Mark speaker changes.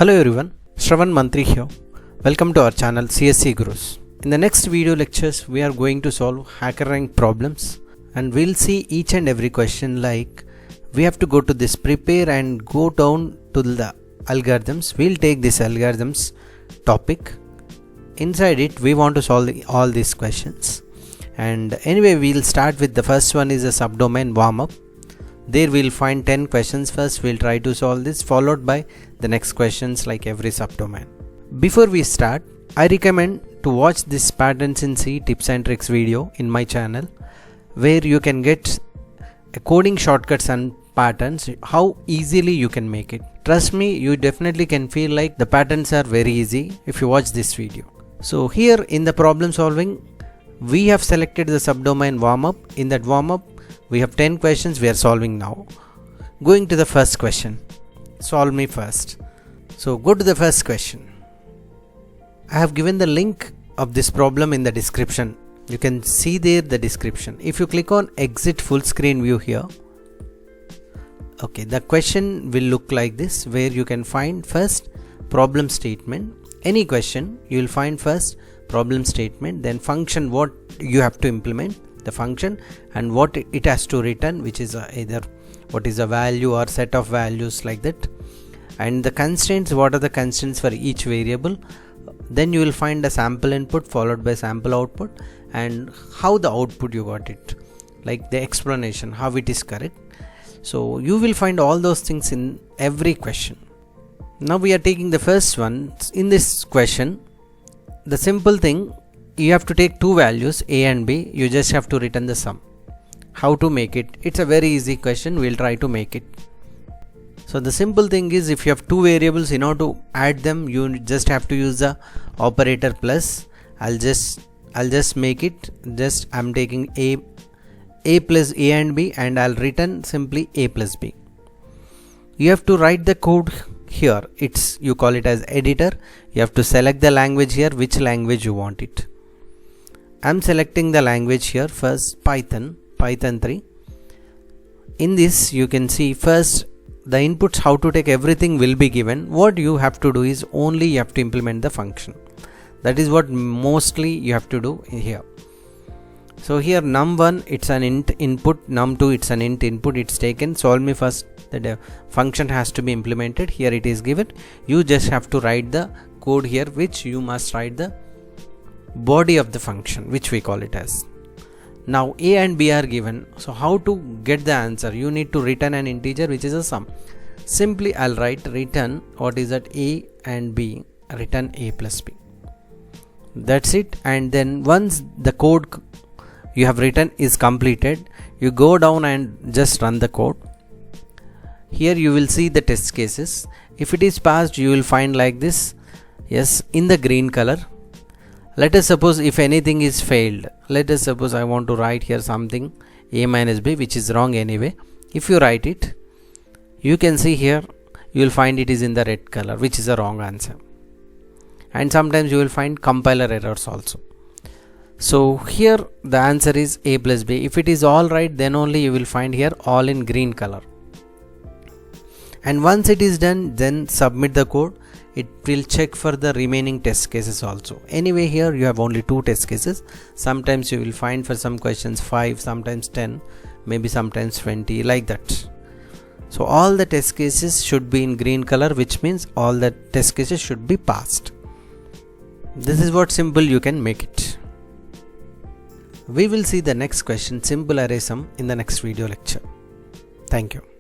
Speaker 1: Hello everyone, Shravan Manthri here. Welcome to our channel CSE GURUS. In the next video lectures, we are going to solve Hackerrank problems and we'll see each and every question like we have to go to this prepare and go down to the algorithms. We'll take this algorithms topic. Inside it, we want to solve all these questions. And anyway, we'll start with the first one is a subdomain warm-up. There we'll find 10 questions. First we'll try to solve this, followed by the next questions like every subdomain. Before we start, I recommend to watch this patterns in C tips and tricks video in my channel, where you can get coding shortcuts and patterns, how easily you can make it. Trust me, you definitely can feel like the patterns are very easy if you watch this video. So here in the problem solving, we have selected the subdomain warm-up. In that warm-up, we have 10 questions we are solving now. Going to the first question. Solve me first. So go to the first question. I have given the link of this problem in the description. You can see there the description. If you click on exit full screen view here, okay, the question will look like this, where you can find first problem statement. Any question you will find first problem statement, then function, what you have to implement the function and what it has to return, which is either what is a value or set of values like that, and the constraints, what are the constraints for each variable. Then you will find a sample input followed by sample output and how the output you got it, like the explanation how it is correct. So you will find all those things in every question. Now we are taking the first one. In this question, the simple thing, you have to take two values a and b, you just have to return the sum. How to make it? It's a very easy question, we'll try to make it. So the simple thing is, if you have two variables, in order to add them you just have to use the operator plus. I'll just make it, just I'm taking a plus a and b, and I'll return simply a plus b. You have to write the code here. It's, you call it as editor. You have to select the language here, which language you want it. I'm selecting the language here first, Python 3. In this you can see first the inputs, how to take everything will be given. What you have to do is only you have to implement the function. That is what mostly you have to do here. So here num1 it's an int input, num2 it's an int input, it's taken. Solve me first, the function has to be implemented. Here it is given. You just have to write the code here, which you must write the body of the function, which we call it as. Now a and b are given, so how to get the answer? You need to return an integer which is a sum. Simply I'll write return, what is that, a and b, return a plus b. That's it. And then once the code you have written is completed, you go down and just run the code. Here you will see the test cases. If it is passed, you will find like this, yes, in the green color. Let us suppose if anything is failed, let us suppose I want to write here something a minus b, which is wrong anyway. If you write it, you can see here, you will find it is in the red color, which is a wrong answer. And sometimes you will find compiler errors also. So here the answer is a plus b. If it is all right, then only you will find here all in green color. And once it is done, then submit the code. It will check for the remaining test cases also. Anyway, here you have only 2 test cases. Sometimes you will find for some questions 5, sometimes 10, maybe sometimes 20, like that. So all the test cases should be in green color, which means all the test cases should be passed. This is what simple you can make it. We will see the next question, simple array sum, in the next video lecture. Thank you.